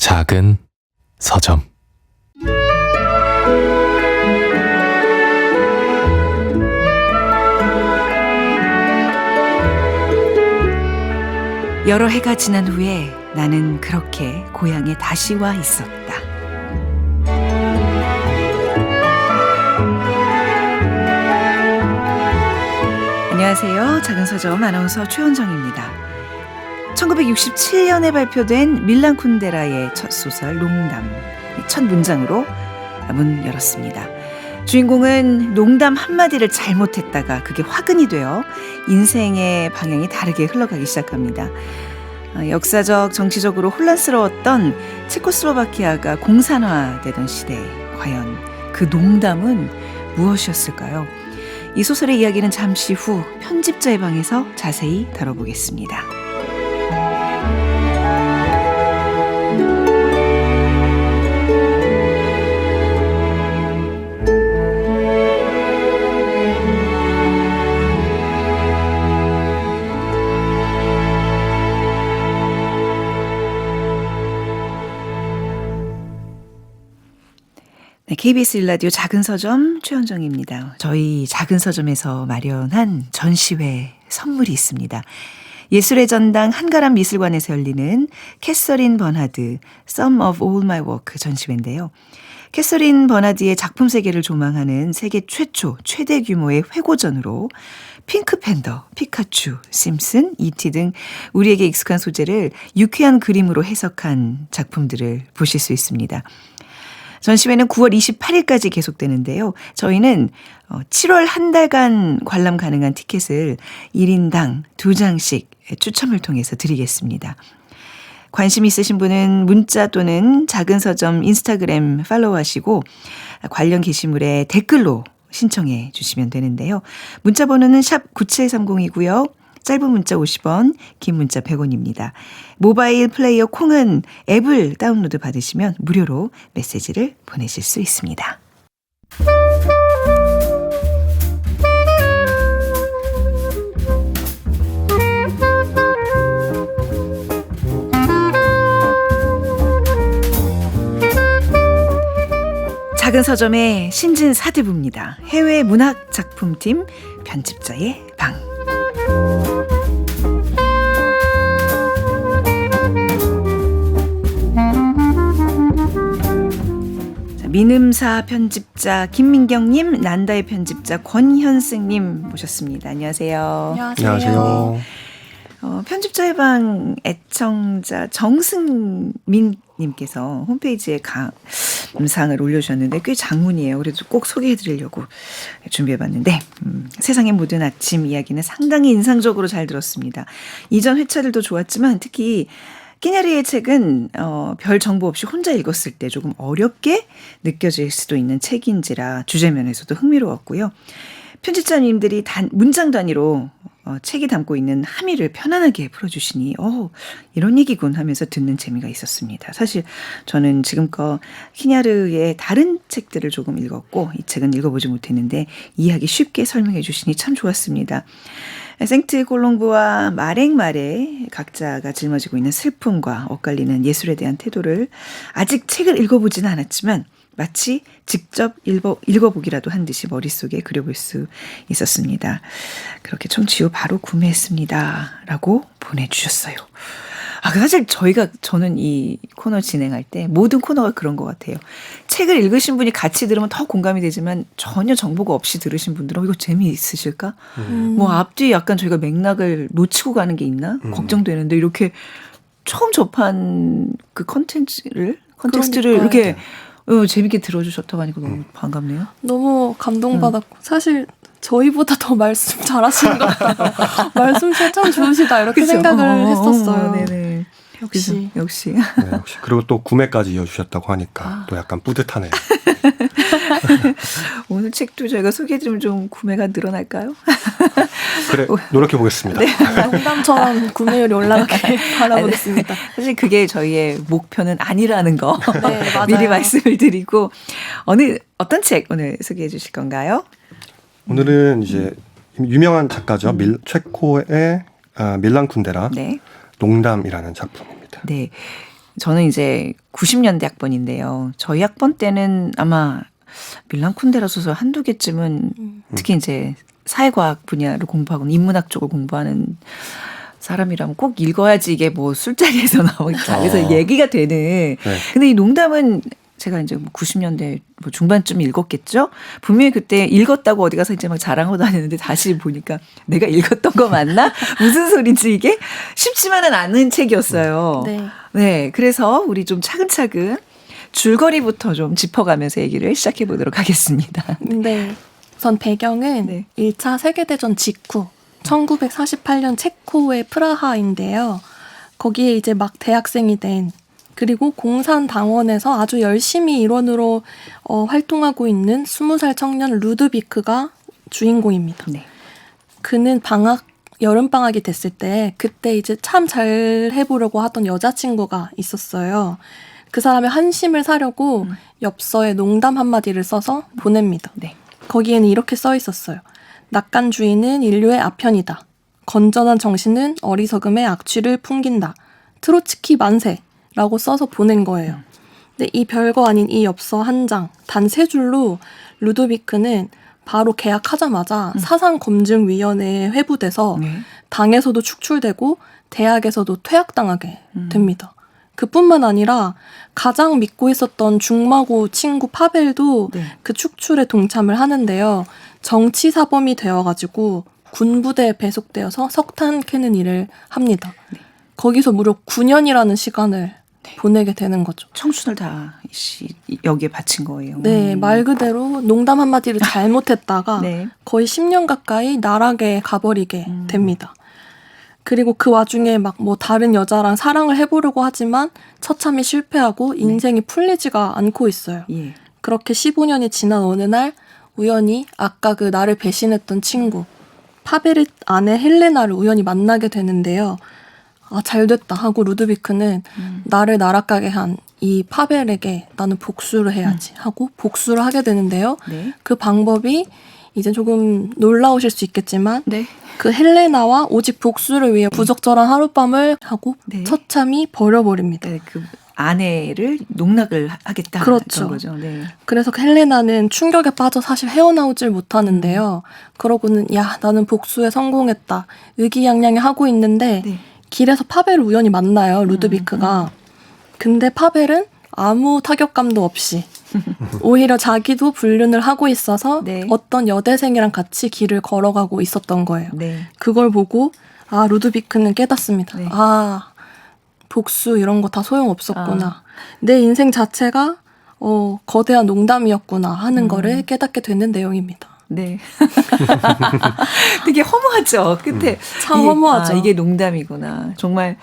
작은 서점. 여러 해가 지난 후에 나는 그렇게 고향에 다시 와 있었다. 안녕하세요. 작은 서점 아나운서 최원정입니다. 1967년에 발표된 밀란 쿤데라의 첫 소설 농담, 첫 문장으로 문 열었습니다. 주인공은 농담 한마디를 잘못했다가 그게 화근이 되어 인생의 방향이 다르게 흘러가기 시작합니다. 역사적, 정치적으로 혼란스러웠던 체코슬로바키아가 공산화되던 시대, 과연 그 농담은 무엇이었을까요? 이 소설의 이야기는 잠시 후 편집자의 방에서 자세히 다뤄보겠습니다. 네, KBS 1라디오 작은 서점 최원정입니다. 저희 작은 서점에서 마련한 전시회 선물이 있습니다. 예술의 전당 한가람 미술관에서 열리는 캐서린 버나드 Sum of All My Work 전시회인데요. 캐서린 버나드의 작품 세계를 조망하는 세계 최초 최대 규모의 회고전으로 핑크팬더, 피카츄, 심슨, 이티 등 우리에게 익숙한 소재를 유쾌한 그림으로 해석한 작품들을 보실 수 있습니다. 전시회는 9월 28일까지 계속되는데요. 저희는 7월 한 달간 관람 가능한 티켓을 1인당 2장씩 추첨을 통해서 드리겠습니다. 관심 있으신 분은 문자 또는 작은 서점 인스타그램 팔로우하시고 관련 게시물에 댓글로 신청해 주시면 되는데요. 문자 번호는 샵 9730이고요. 짧은 문자 50원, 긴 문자 100원입니다. 모바일 플레이어 콩은 앱을 다운로드 받으시면 무료로 메시지를 보내실 수 있습니다. 작은 서점의 신진 사대부입니다. 해외 문학 작품팀 편집자의 방. 민음사 편집자 김민경님, 난다의 편집자 권현승님 모셨습니다. 안녕하세요. 안녕하세요. 편집자의 방 애청자 정승민님께서 홈페이지에 감상을 올려주셨는데 꽤 장문이에요. 그래도 꼭 소개해드리려고 준비해봤는데 세상의 모든 아침 이야기는 상당히 인상적으로 잘 들었습니다. 이전 회차들도 좋았지만 특히 끼냐리의 책은 별 정보 없이 혼자 읽었을 때 조금 어렵게 느껴질 수도 있는 책인지라 주제면에서도 흥미로웠고요. 편집자님들이 문장 단위로 책이 담고 있는 함의를 편안하게 풀어주시니 이런 얘기군 하면서 듣는 재미가 있었습니다. 사실 저는 지금껏 키냐르의 다른 책들을 조금 읽었고 이 책은 읽어보지 못했는데 이야기 쉽게 설명해 주시니 참 좋았습니다. 생트 콜롱브와 마랭말의 각자가 짊어지고 있는 슬픔과 엇갈리는 예술에 대한 태도를 아직 책을 읽어보지는 않았지만 마치 직접 읽어보기라도 한 듯이 머릿속에 그려볼 수 있었습니다. 그렇게 청취 후 바로 구매했습니다. 라고 보내주셨어요. 사실 저는 이 코너 진행할 때 모든 코너가 그런 것 같아요. 책을 읽으신 분이 같이 들으면 더 공감이 되지만 전혀 정보가 없이 들으신 분들은 이거 재미있으실까? 앞뒤 약간 저희가 맥락을 놓치고 가는 게 있나? 걱정되는데 이렇게 처음 접한 그 컨텍스트를 이렇게 재밌게 들어주셨다고 하니까 너무 반갑네요. 너무 감동받았고 사실 저희보다 더 말씀 잘하시는 것 같아요. 말씀솜씨 참 좋으시다 이렇게 그쵸? 생각을 했었어요. 네네. 역시. 역시. 네, 역시. 그리고 또 구매까지 이어주셨다고 하니까 또 약간 뿌듯하네요. 오늘 책도 저희가 소개해드리면 좀 구매가 늘어날까요? 그래, 노력해보겠습니다. 네. 농담처럼 구매율이 올라가게 바라보겠습니다. 사실 그게 저희의 목표는 아니라는 거 네, 맞아요. 미리 말씀을 드리고 어떤 책 오늘 소개해 주실 건가요? 오늘은 이제 유명한 작가죠. 체코의 밀란 쿤데라 네. 농담이라는 작품입니다. 네. 저는 이제 90년대 학번인데요. 저희 학번 때는 아마 밀란 쿤데라 소설 한두 개쯤은 특히 이제 사회과학 분야를 공부하고 인문학 쪽을 공부하는 사람이라면 꼭 읽어야지 이게 뭐 술자리에서 나오고 자리에서 얘기가 되는. 네. 근데 이 농담은 제가 이제 90년대 뭐 중반쯤 읽었겠죠? 분명히 그때 읽었다고 어디 가서 이제 막 자랑하고 다녔는데 다시 보니까 내가 읽었던 거 맞나? 무슨 소리지 이게? 쉽지만은 않은 책이었어요. 네. 네. 그래서 우리 좀 차근차근 줄거리부터 좀 짚어가면서 얘기를 시작해 보도록 하겠습니다. 네. 우선 배경은 네. 1차 세계대전 직후 1948년 체코의 프라하인데요. 거기에 이제 막 대학생이 된 그리고 공산당원에서 아주 열심히 일원으로 활동하고 있는 20살 청년 루드비크가 주인공입니다. 네. 그는 여름방학이 됐을 때 그때 이제 참 잘 해보려고 하던 여자친구가 있었어요. 그 사람의 한심을 사려고 엽서에 농담 한마디를 써서 보냅니다. 네. 거기에는 이렇게 써 있었어요. 낙관주의는 인류의 아편이다. 건전한 정신은 어리석음의 악취를 풍긴다. 트로츠키 만세! 라고 써서 보낸 거예요. 근데 이 별거 아닌 이 엽서 한 장, 단 3줄로 루도비크는 바로 계약하자마자 사상검증위원회에 회부돼서 네. 당에서도 축출되고 대학에서도 퇴학당하게 됩니다. 그뿐만 아니라 가장 믿고 있었던 중마고 친구 파벨도 네. 그 축출에 동참을 하는데요. 정치사범이 되어가지고 군부대에 배속되어서 석탄 캐는 일을 합니다. 거기서 무려 9년이라는 시간을 보내게 되는 거죠. 청춘을 다 여기에 바친 거예요. 네, 말 그대로 농담 한마디를 잘못했다가 네. 거의 10년 가까이 나락에 가버리게 됩니다. 그리고 그 와중에 막 뭐 다른 여자랑 사랑을 해보려고 하지만 처참히 실패하고 인생이 풀리지가 않고 있어요. 예. 그렇게 15년이 지난 어느 날 우연히 아까 그 나를 배신했던 친구 파벨의 아내 헬레나를 우연히 만나게 되는데요. 아, 잘됐다 하고 루드비크는 나를 나락가게 한 이 파벨에게 나는 복수를 해야지 하고 복수를 하게 되는데요. 네. 그 방법이 이제 조금 놀라우실 수 있겠지만 네. 그 헬레나와 오직 복수를 위해 부적절한 하룻밤을 하고 네. 처참히 버려버립니다. 네, 그 아내를 농락을 하겠다. 그렇죠. 그런 거죠. 네. 그래서 그 헬레나는 충격에 빠져 사실 헤어나오질 못하는데요. 그러고는 야 나는 복수에 성공했다. 의기양양해 하고 있는데 네. 길에서 파벨을 우연히 만나요. 루드비크가. 근데 파벨은 아무 타격감도 없이 오히려 자기도 불륜을 하고 있어서 네. 어떤 여대생이랑 같이 길을 걸어가고 있었던 거예요. 네. 그걸 보고 아 루드비크는 깨닫습니다. 네. 아 복수 이런 거 다 소용없었구나. 내 인생 자체가 거대한 농담이었구나 하는 거를 깨닫게 되는 내용입니다. 네. 되게 허무하죠. 끝에 참 허무하죠. 이게 농담이구나. 정말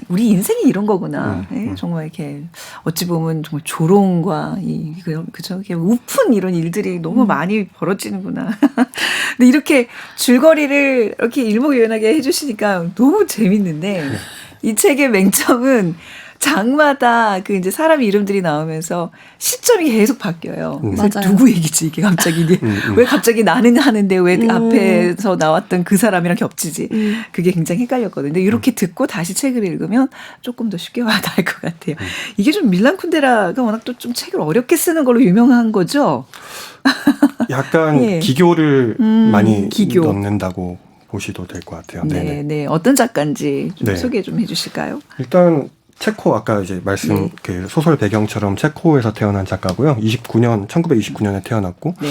우리 인생이 이런 거구나. 네? 정말 이렇게 어찌 보면 정말 조롱과 그죠? 이렇게 우픈 이런 일들이 너무 많이 벌어지는구나. 근데 이렇게 줄거리를 이렇게 일목요연하게 해주시니까 너무 재밌는데 이 책의 맹점은 장마다 그 이제 사람 이름들이 나오면서 시점이 계속 바뀌어요. 그래서 맞아요. 누구 얘기지 이게 갑자기 왜 갑자기 나는 하는데 왜 앞에서 나왔던 그 사람이랑 겹치지? 그게 굉장히 헷갈렸거든요. 근데 이렇게 듣고 다시 책을 읽으면 조금 더 쉽게 와닿을 것 같아요. 이게 좀 밀란 쿤데라가 워낙 또 좀 책을 어렵게 쓰는 걸로 유명한 거죠. 약간 예. 기교를 많이 기교. 넣는다고 보시도 될 것 같아요. 네, 네네. 네. 어떤 작가인지 좀 네. 소개 좀 해주실까요? 일단 체코 아까 이제 말씀 네. 그 소설 배경처럼 체코에서 태어난 작가고요. 1929년에 태어났고 네.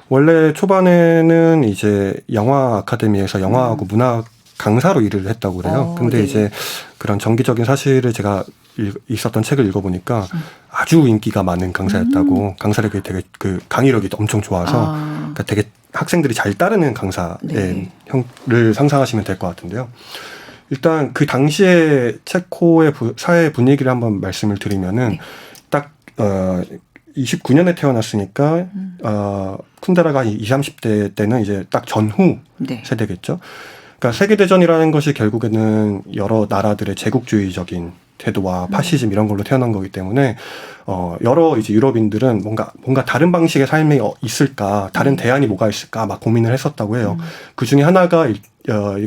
원래 초반에는 이제 영화 아카데미에서 영화하고 문학 강사로 일을 했다고 그래요. 근데 네. 이제 그런 정기적인 사실을 제가 있었던 책을 읽어보니까 아주 인기가 많은 강사였다고 강사력이 되게 그 강의력이 엄청 좋아서 그러니까 되게 학생들이 잘 따르는 강사의 네. 형을 상상하시면 될 것 같은데요. 일단 그 당시에 체코의 사회 분위기를 한번 말씀을 드리면은 네. 딱 29년에 태어났으니까 쿤데라가 20, 30대 때는 이제 딱 전후 네. 세대겠죠. 그러니까 세계대전이라는 것이 결국에는 여러 나라들의 제국주의적인 태도와 파시즘 이런 걸로 태어난 거기 때문에 여러 이제 유럽인들은 뭔가 다른 방식의 삶이 있을까, 다른 대안이 뭐가 있을까 막 고민을 했었다고 해요. 그 중에 하나가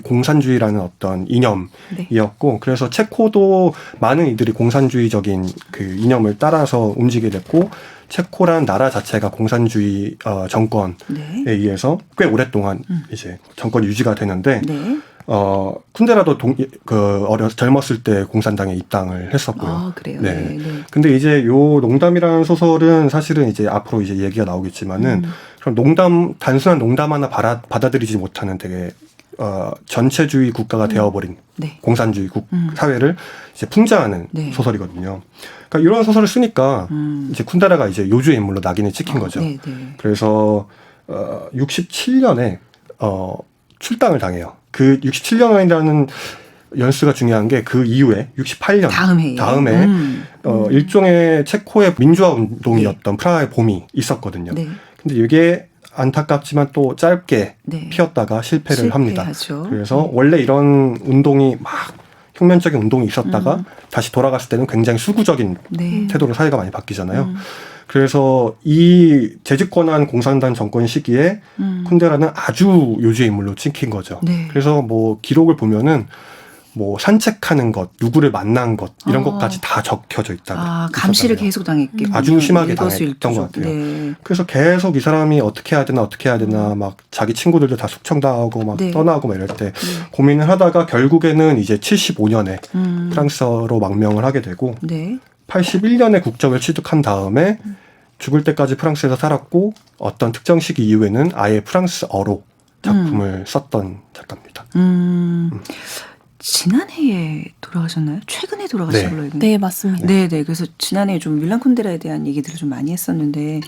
공산주의라는 어떤 이념이었고, 그래서 체코도 많은 이들이 공산주의적인 그 이념을 따라서 움직이게 됐고, 체코란 나라 자체가 공산주의 정권에 의해서 꽤 오랫동안 이제 정권 유지가 되는데, 쿤데라도 젊었을 때 공산당에 입당을 했었고요. 아, 그래요. 네. 근데 이제 요 농담이라는 소설은 사실은 이제 앞으로 이제 얘기가 나오겠지만은, 그럼 단순한 농담 하나 받아들이지 못하는 되게 전체주의 국가가 되어버린 공산주의 사회를 이제 풍자하는 소설이거든요. 그러니까 이런 소설을 쓰니까 이제 쿤데라가 이제 요주의 인물로 낙인을 찍힌 거죠. 그래서 67년에 출당을 당해요. 그 67년이라는 연수가 중요한 게 그 이후에 68년 다음에 일종의 체코의 민주화 운동이었던 프라하의 봄이 있었거든요. 근데 이게 안타깝지만 또 짧게 피었다가 실패를 합니다. 그래서 원래 이런 운동이 막 혁명적인 운동이 있었다가 다시 돌아갔을 때는 굉장히 수구적인 태도로 사회가 많이 바뀌잖아요. 그래서 이 재집권한 공산당 정권 시기에 쿤데라는 아주 요주의 인물로 찍힌 거죠. 그래서 뭐 기록을 보면은 뭐 산책하는 것, 누구를 만난 것 이런 것까지 다 적혀져 있다. 감시를 계속 당했겠군요. 아주 심하게 당했던 것 같아요. 그래서 계속 이 사람이 어떻게 해야 되나 막 자기 친구들도 다 숙청당하고 막 떠나고 막 이럴 때 고민을 하다가 결국에는 이제 75년에 프랑스어로 망명을 하게 되고 81년에 국적을 취득한 다음에 죽을 때까지 프랑스에서 살았고 어떤 특정 시기 이후에는 아예 프랑스어로 작품을 썼던 작가입니다. 지난해에 돌아가셨나요? 최근에 돌아가신 걸로 알고 있는데. 네, 맞습니다. 네네. 그래서 지난해에 좀 밀란 쿤데라에 대한 얘기들을 좀 많이 했었는데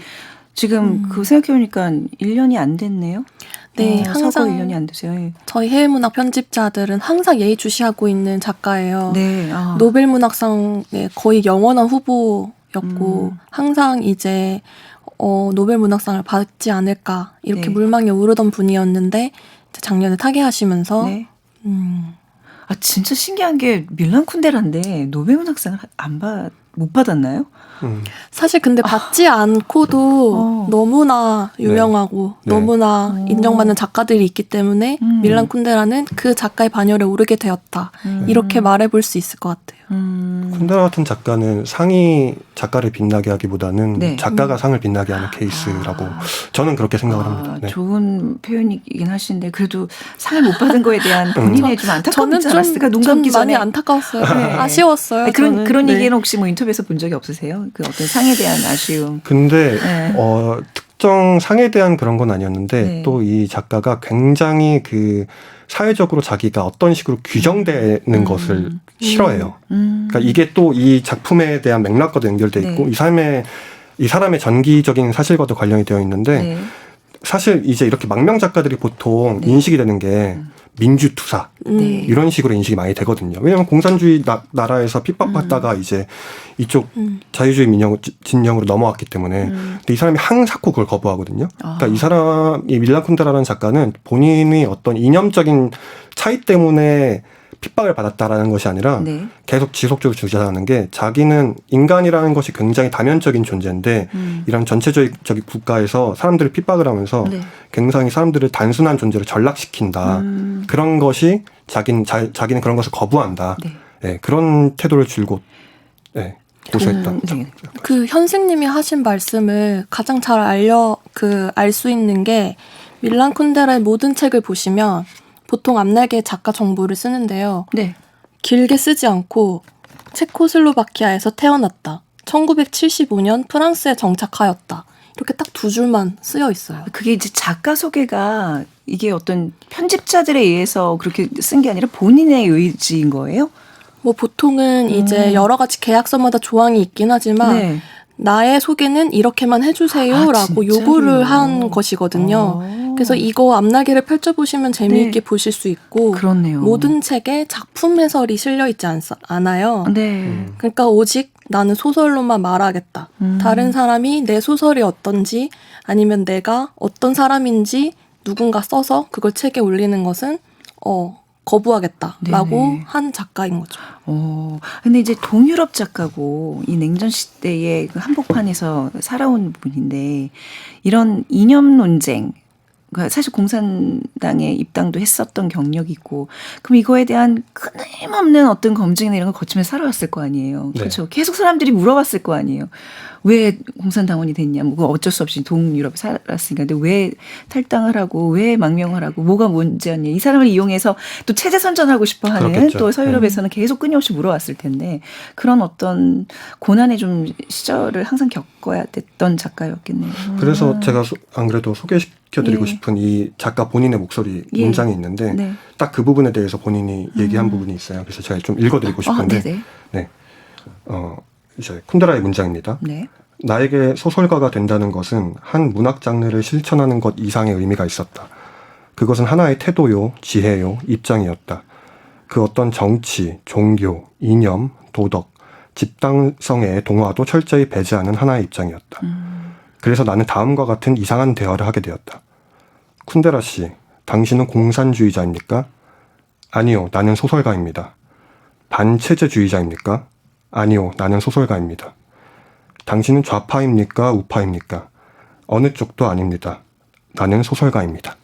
지금 그 생각해보니까 1년이 안 됐네요. 네, 항상 서거 1년이 안 되세요. 저희 해외문학 편집자들은 항상 예의주시하고 있는 작가예요. 노벨문학상의 거의 영원한 후보였고 항상 이제 노벨문학상을 받지 않을까 이렇게 물망에 오르던 분이었는데 작년에 타계하시면서 진짜 신기한 게 밀란 쿤데라인데 노벨문학상을 못 받았나요? 사실 근데 받지 않고도 너무나 유명하고 너무나 인정받는 작가들이 있기 때문에 밀란 쿤데라는 그 작가의 반열에 오르게 되었다. 이렇게 말해볼 수 있을 것 같아요. 쿤데라 같은 작가는 상이 작가를 빛나게 하기보다는 작가가 상을 빛나게 하는 케이스라고 저는 그렇게 생각을 합니다. 좋은 표현이긴 하신데 그래도 상을 못 받은 거에 대한 본인의 좀 안타까움이 있지 않았을까? 눈 감기 전에. 많이 안타까웠어요. 아쉬웠어요. 그런 얘기는 혹시 뭐 인터뷰에서 본 적이 없으세요? 그 어떤 상에 대한 아쉬움. 근데 특정 상에 대한 그런 건 아니었는데 또 이 작가가 굉장히 그 사회적으로 자기가 어떤 식으로 규정되는 것을 싫어해요. 그러니까 이게 또 이 작품에 대한 맥락과도 연결돼 있고 이 사람의 전기적인 사실과도 관련이 되어 있는데 사실 이제 이렇게 망명 작가들이 보통 인식이 되는 게 민주투사 이런 식으로 인식이 많이 되거든요. 왜냐하면 공산주의 나라에서 핍박받다가 이제 이쪽 자유주의 진영으로 넘어왔기 때문에 근데 이 사람이 항사코 그걸 거부하거든요. 그러니까 이 사람이 밀란 쿤데라라는 작가는 본인이 어떤 이념적인 차이 때문에 핍박을 받았다라는 것이 아니라 계속 지속적으로 주장하는 게 자기는 인간이라는 것이 굉장히 다면적인 존재인데 이런 전체적인 국가에서 사람들을 핍박을 하면서 굉장히 사람들을 단순한 존재로 전락시킨다. 그런 것이 자기는 그런 것을 거부한다. 그런 태도를 줄곧 고소했다. 그 현생님이 하신 말씀을 가장 잘 알 수 있는 게 밀란 쿤데라의 모든 책을 보시면 보통 앞날개 작가 정보를 쓰는데요. 길게 쓰지 않고 체코슬로바키아에서 태어났다. 1975년 프랑스에 정착하였다. 이렇게 딱 두 줄만 쓰여 있어요. 그게 이제 작가 소개가 이게 어떤 편집자들에 의해서 그렇게 쓴 게 아니라 본인의 의지인 거예요? 뭐 보통은 이제 여러 가지 계약서마다 조항이 있긴 하지만 나의 소개는 이렇게만 해주세요라고 요구를 한 것이거든요. 그래서 이거 앞날개를 펼쳐보시면 재미있게 보실 수 있고 그렇네요. 모든 책에 작품 해설이 실려있지 않아요. 그러니까 오직 나는 소설로만 말하겠다. 다른 사람이 내 소설이 어떤지 아니면 내가 어떤 사람인지 누군가 써서 그걸 책에 올리는 것은 거부하겠다라고 네네. 한 작가인 거죠. 근데 이제 동유럽 작가고 이 냉전 시대의 그 한복판에서 살아온 분인데 이런 이념 논쟁, 그러니까 사실 공산당에 입당도 했었던 경력이 있고, 그럼 이거에 대한 끊임없는 어떤 검증이나 이런 걸 거치면서 살아왔을 거 아니에요. 네. 그렇죠. 계속 사람들이 물어봤을 거 아니에요. 왜 공산당원이 됐냐? 뭐 어쩔 수 없이 동유럽에 살았으니까. 근데 왜 탈당을 하고 왜 망명을 하고 뭐가 문제였냐? 이 사람을 이용해서 또 체제 선전하고 싶어하는 그렇겠죠. 또 서유럽에서는 계속 끊임없이 물어왔을 텐데 그런 어떤 고난의 좀 시절을 항상 겪어야 됐던 작가였겠네요. 그래서 제가 안 그래도 소개시켜드리고 예. 싶은 이 작가 본인의 목소리 예. 문장이 있는데 네. 딱 그 부분에 대해서 본인이 얘기한 부분이 있어요. 그래서 제가 좀 읽어드리고 싶은데 네네. 이제 쿤데라의 문장입니다. 네. 나에게 소설가가 된다는 것은 한 문학 장르를 실천하는 것 이상의 의미가 있었다. 그것은 하나의 태도요, 지혜요, 입장이었다. 그 어떤 정치, 종교, 이념, 도덕, 집단성의 동화도 철저히 배제하는 하나의 입장이었다. 그래서 나는 다음과 같은 이상한 대화를 하게 되었다. 쿤데라 씨, 당신은 공산주의자입니까? 아니요, 나는 소설가입니다. 반체제주의자입니까? 아니요, 나는 소설가입니다. 당신은 좌파입니까? 우파입니까? 어느 쪽도 아닙니다. 나는 소설가입니다.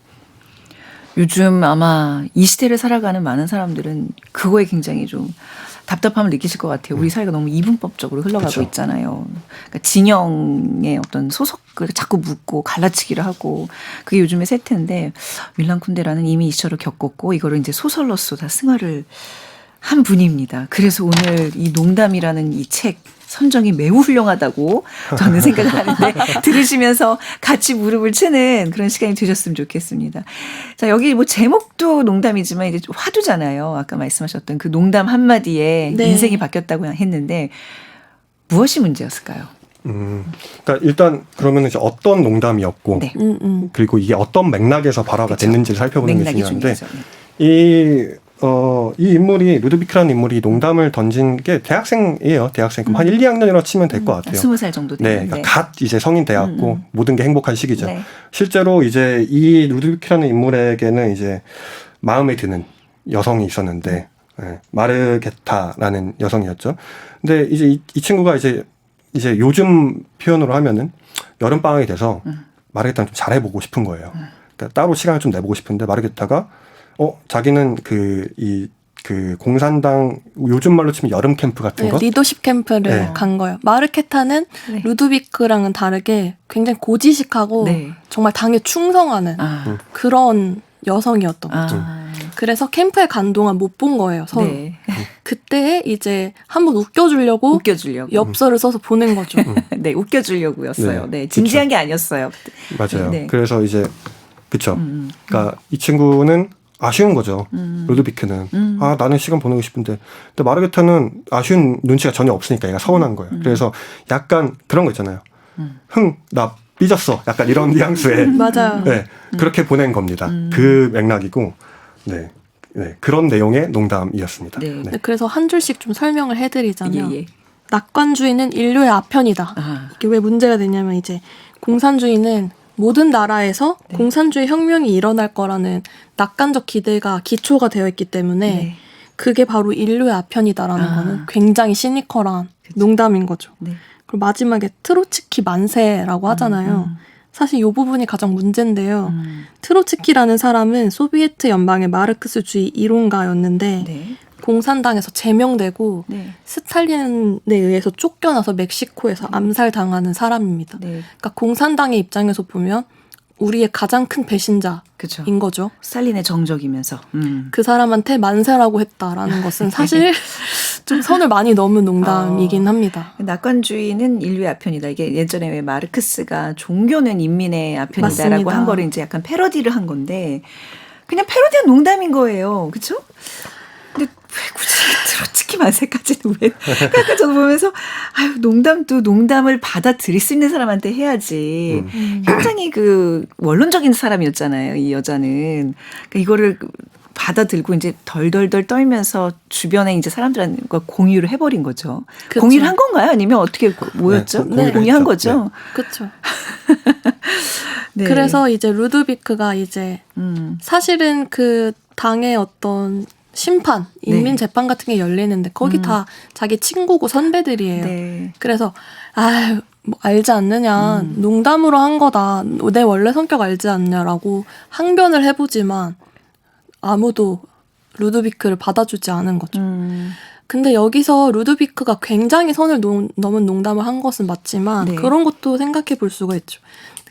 요즘 아마 이 시대를 살아가는 많은 사람들은 그거에 굉장히 좀 답답함을 느끼실 것 같아요. 우리 사회가 너무 이분법적으로 흘러가고 그쵸. 있잖아요. 그러니까 진영의 어떤 소속을 자꾸 묻고 갈라치기를 하고 그게 요즘의 세태인데 밀란 쿤데라는 이미 이 시절을 겪었고 이거를 이제 소설로서 다 승화를 한 분입니다. 그래서 오늘 이 농담이라는 이 책 선정이 매우 훌륭하다고 저는 생각을 하는데 들으시면서 같이 무릎을 치는 그런 시간이 되셨으면 좋겠습니다. 자, 여기 뭐 제목도 농담이지만 이제 화두잖아요. 아까 말씀하셨던 그 농담 한마디에 네. 인생이 바뀌었다고 했는데 무엇이 문제였을까요? 그러니까 일단 그러면 이제 어떤 농담이었고 네. 그리고 이게 어떤 맥락에서 발화가 그쵸. 됐는지를 살펴보는 게 맥락이 중요한데 중요하죠. 이 인물이 루드비크라는 인물이 농담을 던진 게 대학생이에요. 대학생 그럼 한 1, 2학년이라고 치면 될 것 같아요. 20살 정도 네, 되는데. 그러니까 갓 이제 성인 돼갖고 모든 게 행복한 시기죠. 네. 실제로 이제 이 루드비크라는 인물에게는 이제 마음에 드는 여성이 있었는데 마르게타라는 여성이었죠. 근데 이제 이 친구가 이제 요즘 표현으로 하면은 여름 방학이 돼서 마르게타는 좀 잘해보고 싶은 거예요. 그러니까 따로 시간을 좀 내보고 싶은데 마르게타가 자기는 그 공산당 요즘 말로 치면 여름 캠프 같은 네, 거 리더십 캠프를 네. 간 거예요. 마르케타는 네. 루드비크랑은 다르게 굉장히 고지식하고 네. 정말 당에 충성하는 그런 여성이었던 거죠. 그래서 캠프에 간 동안 못 본 거예요, 서로. 네. 그때 이제 한번 웃겨주려고 웃겨주려고. 엽서를 써서 보낸 거죠. 네, 웃겨주려고였어요. 네, 네, 진지한 게 아니었어요. 맞아요. 네. 그래서 이제 그쵸. 그러니까 이 친구는 아쉬운 거죠. 루드비크는 나는 시간 보내고 싶은데, 근데 마르게타는 아쉬운 눈치가 전혀 없으니까 얘가 서운한 거예요. 그래서 약간 그런 거 있잖아요. 나 삐졌어. 약간 이런 뉘앙스에 맞아요. 네, 그렇게 보낸 겁니다. 그 맥락이고, 네, 그런 내용의 농담이었습니다. 네. 네, 그래서 한 줄씩 좀 설명을 해드리자면 예. 낙관주의는 인류의 아편이다. 아. 이게 왜 문제가 되냐면 이제 공산주의는 모든 나라에서 네. 공산주의 혁명이 일어날 거라는 낙관적 기대가 기초가 되어 있기 때문에 네. 그게 바로 인류의 아편이다라는 아. 거는 굉장히 시니컬한 농담인 거죠. 네. 그리고 마지막에 트로츠키 만세라고 하잖아요. 사실 이 부분이 가장 문제인데요. 트로츠키라는 사람은 소비에트 연방의 마르크스주의 이론가였는데 네. 공산당에서 제명되고 네. 스탈린에 의해서 쫓겨나서 멕시코에서 암살당하는 사람입니다. 네. 그러니까 공산당의 입장에서 보면 우리의 가장 큰 배신자인 그렇죠. 거죠. 스탈린의 정적이면서. 그 사람한테 만세라고 했다라는 것은 사실 좀 선을 많이 넘은 농담이긴 합니다. 낙관주의는 인류의 아편이다. 이게 예전에 왜 마르크스가 종교는 인민의 아편이다라고 맞습니다. 한 거를 이제 약간 패러디를 한 건데 그냥 패러디한 농담인 거예요. 그렇죠? 근데 왜 굳이 트로츠키 만세까지는 왜? 그러니까 저도 보면서 아유 농담도 농담을 받아들일 수 있는 사람한테 해야지. 굉장히 그 원론적인 사람이었잖아요. 이 여자는. 그러니까 이거를 받아들고 이제 덜덜덜 떨면서 주변에 이제 사람들과 공유를 해버린 거죠. 그쵸. 공유를 한 건가요? 아니면 어떻게 뭐였죠? 공유를 공유한 했죠. 거죠. 그렇죠. 네. 그래서 이제 루드비크가 이제 사실은 그 당의 어떤 심판, 인민 재판 같은 게 열리는데 거기 다 자기 친구고 선배들이에요. 네. 그래서 뭐 알지 않느냐, 농담으로 한 거다, 내 원래 성격 알지 않냐라고 항변을 해보지만 아무도 루드비크를 받아주지 않은 거죠. 근데 여기서 루드비크가 굉장히 선을 넘은 농담을 한 것은 맞지만 네. 그런 것도 생각해 볼 수가 있죠.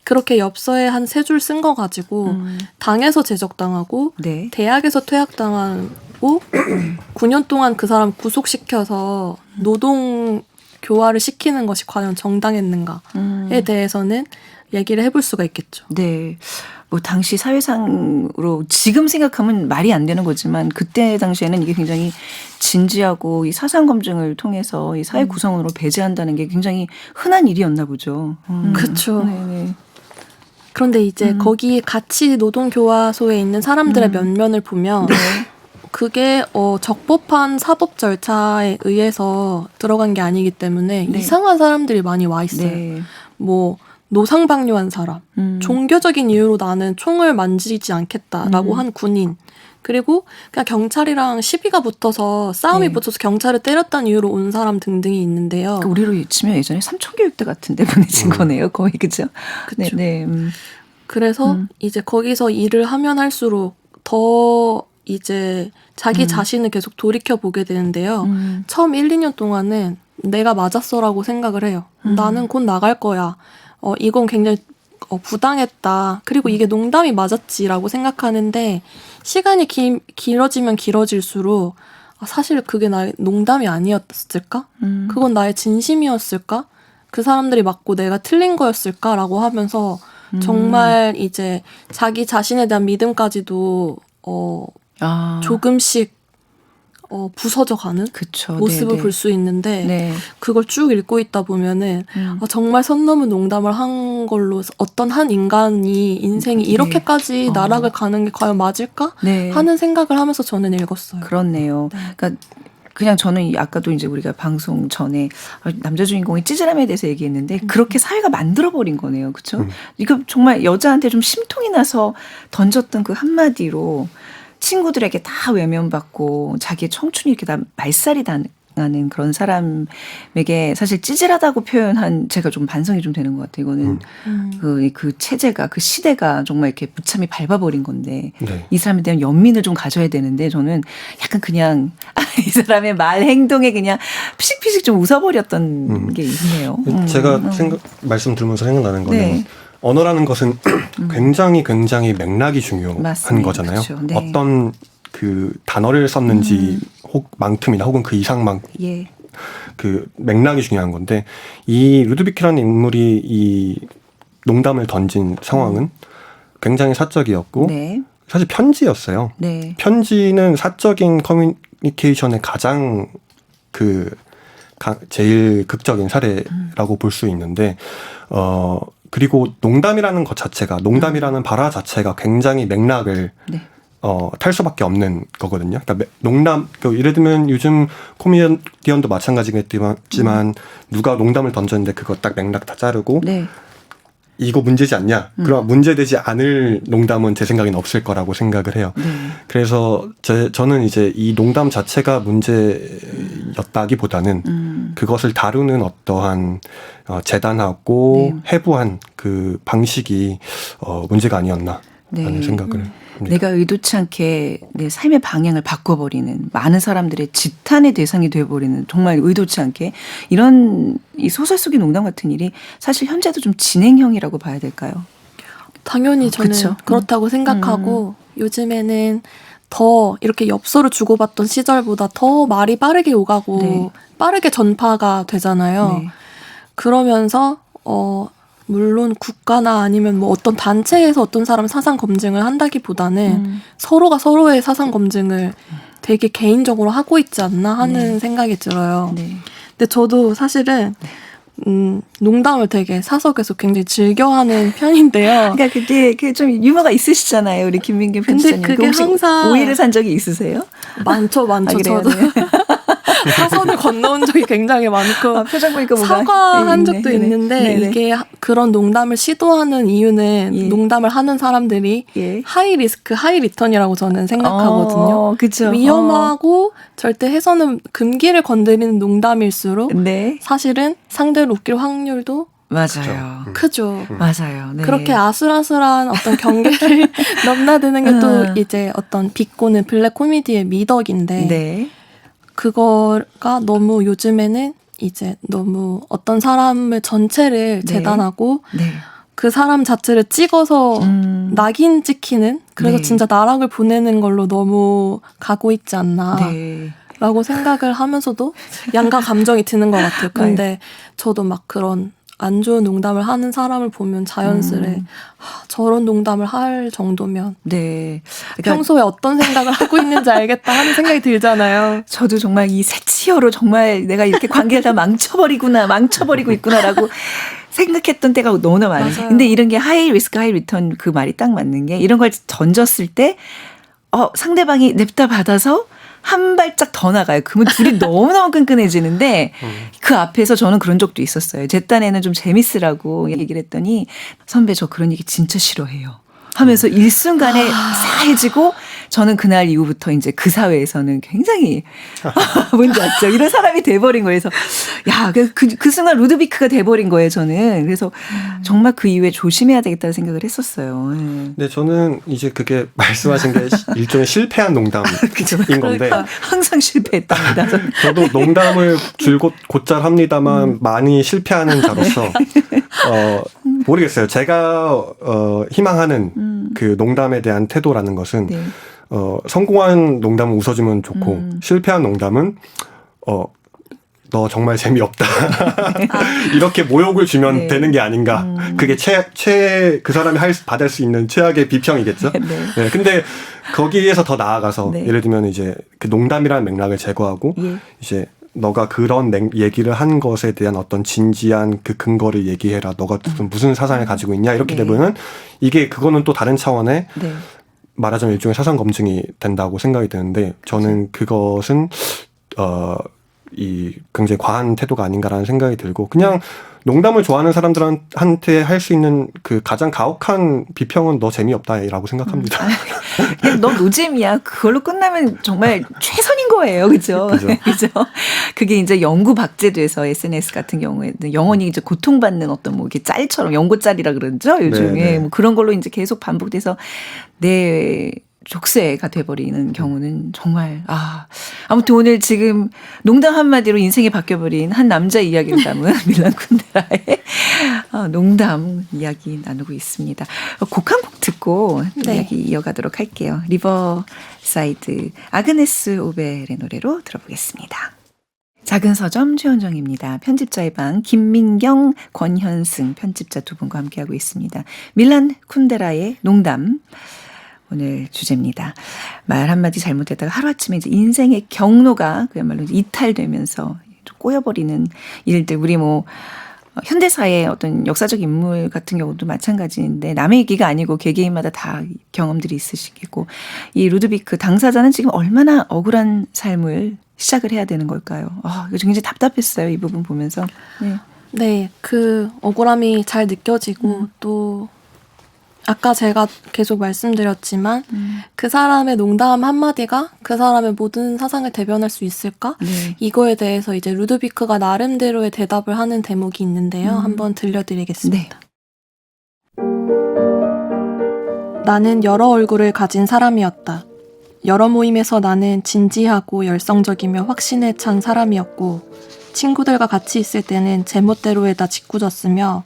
그렇게 엽서에 한 3줄 쓴 거 가지고 당에서 제적당하고 네. 대학에서 퇴학당하고 9년 동안 그 사람 구속시켜서 노동 교화를 시키는 것이 과연 정당했는가에 대해서는 얘기를 해볼 수가 있겠죠. 네. 뭐 당시 사회상으로 지금 생각하면 말이 안 되는 거지만 그때 당시에는 이게 굉장히 진지하고 이 사상 검증을 통해서 이 사회 구성원으로 배제한다는 게 굉장히 흔한 일이었나 보죠. 그렇죠. 네네. 그런데 이제 거기 같이 노동교화소에 있는 사람들의 면면을 보면 네. 그게 적법한 사법 절차에 의해서 들어간 게 아니기 때문에 네. 이상한 사람들이 많이 와 있어요. 네. 뭐 노상방뇨한 사람, 종교적인 이유로 나는 총을 만지지 않겠다라고 한 군인, 그리고 그냥 경찰이랑 시비가 붙어서 싸움이 네. 붙어서 경찰을 때렸다는 이유로 온 사람 등등이 있는데요. 그러니까 우리로 치면 예전에 삼천교육대 같은데 보내진 거네요, 거의 그죠? 그쵸. 네. 그래서 이제 거기서 일을 하면 할수록 더 이제 자기 자신을 계속 돌이켜 보게 되는데요. 처음 1, 2년 동안은 내가 맞았어라고 생각을 해요. 나는 곧 나갈 거야. 이건 굉장히 부당했다. 그리고 이게 농담이 맞았지라고 생각하는데 시간이 길어지면 길어질수록 사실 그게 나의 농담이 아니었을까? 그건 나의 진심이었을까? 그 사람들이 맞고 내가 틀린 거였을까라고 하면서 정말 이제 자기 자신에 대한 믿음까지도 조금씩 부서져가는 그쵸. 모습을 네네. 볼 수 있는데 네. 그걸 쭉 읽고 있다 보면은 정말 선 넘은 농담을 한 걸로 어떤 한 인간이 인생이 이렇게까지 나락을 가는 게 과연 맞을까 네. 하는 생각을 하면서 저는 읽었어요. 그렇네요. 그러니까 그냥 저는 아까도 이제 우리가 방송 전에 남자 주인공의 찌질함에 대해서 얘기했는데 그렇게 사회가 만들어버린 거네요. 그렇죠? 이거 정말 여자한테 좀 심통이 나서 던졌던 그 한마디로 친구들에게 다 외면받고 자기의 청춘이 이렇게 다 말살이 당하는 그런 사람에게 사실 찌질하다고 표현한 제가 좀 반성이 좀 되는 것 같아요. 이거는 그 체제가 그 시대가 정말 이렇게 무참히 밟아버린 건데 네. 이 사람에 대한 연민을 좀 가져야 되는데 저는 약간 그냥 이 사람의 말 행동에 그냥 피식피식 좀 웃어버렸던 게 있네요. 제가 말씀 들으면서 생각나는 거는 네. 언어라는 것은 굉장히 맥락이 중요한 맞습니다. 거잖아요. 그렇죠. 네. 어떤 그 단어를 썼는지 만큼이나 혹은 그 이상만 예. 그 맥락이 중요한 건데 이 루드비키라는 인물이 이 농담을 던진 상황은 굉장히 사적이었고 네. 사실 편지였어요. 네. 편지는 사적인 커뮤니케이션의 가장 제일 극적인 사례라고 볼 수 있는데 그리고 농담이라는 것 자체가 농담이라는 발화 자체가 굉장히 맥락을 네. 탈 수밖에 없는 거거든요. 그러니까 농담, 예를 들면 요즘 코미디언도 마찬가지겠지만 누가 농담을 던졌는데 그거 딱 맥락 다 자르고 네. 이거 문제지 않냐? 그럼 문제되지 않을 농담은 제 생각에는 없을 거라고 생각을 해요. 네. 그래서 저는 이제 이 농담 자체가 문제였다기보다는 그것을 다루는 어떠한 재단하고 네. 해부한 그 방식이 문제가 아니었나 하는 네. 생각을 합니다. 내가 의도치 않게 내 삶의 방향을 바꿔버리는 많은 사람들의 지탄의 대상이 되어버리는 정말 의도치 않게 이런 이 소설 속의 농담 같은 일이 사실 현재도 좀 진행형이라고 봐야 될까요? 당연히 저는 그쵸? 그렇다고 생각하고 요즘에는 더 이렇게 엽서를 주고받던 시절보다 더 말이 빠르게 오가고 네. 빠르게 전파가 되잖아요. 네. 그러면서 물론 국가나 아니면 뭐 어떤 단체에서 어떤 사람 사상 검증을 한다기보다는 서로가 서로의 사상 검증을 되게 개인적으로 하고 있지 않나 하는 생각이 들어요. 네. 근데 저도 사실은 농담을 되게 사석에서 굉장히 즐겨하는 편인데요. 그러니까 그게 좀 유머가 있으시잖아요, 우리 김민경 근데 편집자님. 그게 혹시 항상 오해를 산 적이 있으세요? 많죠. 그래요? 저도. 네. 사선을 건너온 적이 굉장히 많고 표정 보니까 뭔가 사과한 있네. 적도 네네. 있는데 네네. 이게 그런 농담을 시도하는 이유는 예. 농담을 하는 사람들이 예. 하이 리스크 하이 리턴이라고 저는 생각하거든요. 그렇죠. 위험하고 절대 해서는 금기를 건드리는 농담일수록 네. 사실은 상대를 웃길 확률도 맞아요. 크죠. 맞아요. 네. 그렇게 아슬아슬한 어떤 경계를 넘나드는 게 또 이제 어떤 비꼬는 블랙 코미디의 미덕인데 네. 그거가 너무 요즘에는 이제 너무 어떤 사람의 전체를 네. 재단하고 네. 그 사람 자체를 찍어서 낙인 찍히는 그래서 네. 진짜 나락을 보내는 걸로 너무 가고 있지 않나 네. 라고 생각을 하면서도 양가 감정이 드는 것 같아요. 근데 저도 막 그런 안 좋은 농담을 하는 사람을 보면 자연스레 저런 농담을 할 정도면 네. 그러니까 평소에 어떤 생각을 하고 있는지 알겠다 하는 생각이 들잖아요. 저도 정말 이 새치어로 정말 내가 이렇게 관계를 다 망쳐버리고 있구나라고 생각했던 때가 너무나 많아요. 맞아요. 근데 이런 게 하이 리스크 하이 리턴 그 말이 딱 맞는 게 이런 걸 던졌을 때 상대방이 냅다 받아서 한 발짝 더 나가요. 그러면 둘이 너무너무 끈끈해지는데 그 앞에서 저는 그런 적도 있었어요. 제 딴에는 좀 재밌으라고 얘기를 했더니 선배 저 그런 얘기 진짜 싫어해요. 하면서 일순간에 싸해지고 저는 그날 이후부터 이제 그 사회에서는 굉장히 뭔지 알죠? 이런 사람이 돼버린 거예요. 그래서 야, 그 순간 루드비크가 돼버린 거예요. 저는. 그래서 정말 그 이후에 조심해야 되겠다는 생각을 했었어요. 네, 저는 이제 그게 말씀하신 게 일종의 실패한 농담인 건데 항상 실패했답니다. 저도 농담을 줄곧 곧잘 합니다만 많이 실패하는 자로서 모르겠어요. 제가 희망하는 그 농담에 대한 태도라는 것은 네. 성공한 농담은 웃어주면 좋고 실패한 농담은 너 정말 재미없다. 이렇게 모욕을 주면 네. 되는 게 아닌가. 그게 그 사람이 받을 수 있는 최악의 비평이겠죠. 네. 네. 근데 거기에서 더 나아가서 네. 예를 들면 이제 그 농담이라는 맥락을 제거하고 예. 이제 너가 그런 얘기를 한 것에 대한 어떤 진지한 그 근거를 얘기해라. 너가 무슨 사상을 가지고 있냐. 이렇게 네. 되면은 그거는 또 다른 차원의 네. 말하자면 일종의 사상 검증이 된다고 생각이 드는데 저는 그것은 이 굉장히 과한 태도가 아닌가라는 생각이 들고 그냥 농담을 좋아하는 사람들한테 할 수 있는 그 가장 가혹한 비평은 너 재미없다라고 생각합니다. 그냥 너 노잼이야. 그걸로 끝나면 정말 최선인 거예요. 그죠? 그죠? 그게 이제 영구 박제돼서 SNS 같은 경우에는 영원히 이제 고통받는 어떤 뭐 이렇게 짤처럼 연고짤이라 그러죠. 요즘에. 네. 뭐 그런 걸로 이제 계속 반복돼서 내 족쇄가 돼버리는 경우는 정말 아무튼 오늘 지금 농담 한마디로 인생이 바뀌어버린 한 남자 이야기를 담은 밀란 쿤데라의 농담 이야기 나누고 있습니다. 곡 한 곡 듣고 네. 이야기 이어가도록 할게요. 리버사이드 아그네스 오벨의 노래로 들어보겠습니다. 작은 서점 최원정입니다. 편집자의 방 김민경, 권현승 편집자 두 분과 함께하고 있습니다. 밀란 쿤데라의 농담 오늘 주제입니다. 말 한마디 잘못했다가 하루아침에 이제 인생의 경로가 그야말로 이탈되면서 꼬여버리는 일들. 우리 현대사의 어떤 역사적 인물 같은 경우도 마찬가지인데 남의 얘기가 아니고 개개인마다 다 경험들이 있으시겠고 이 루드비크 당사자는 지금 얼마나 억울한 삶을 시작을 해야 되는 걸까요? 이거 굉장히 답답했어요. 이 부분 보면서. 네, 그 억울함이 잘 느껴지고 또 아까 제가 계속 말씀드렸지만 그 사람의 농담 한마디가 그 사람의 모든 사상을 대변할 수 있을까? 네. 이거에 대해서 이제 루드비크가 나름대로의 대답을 하는 대목이 있는데요. 한번 들려드리겠습니다. 네. 나는 여러 얼굴을 가진 사람이었다. 여러 모임에서 나는 진지하고 열성적이며 확신에 찬 사람이었고 친구들과 같이 있을 때는 제멋대로에다 짓궂었으며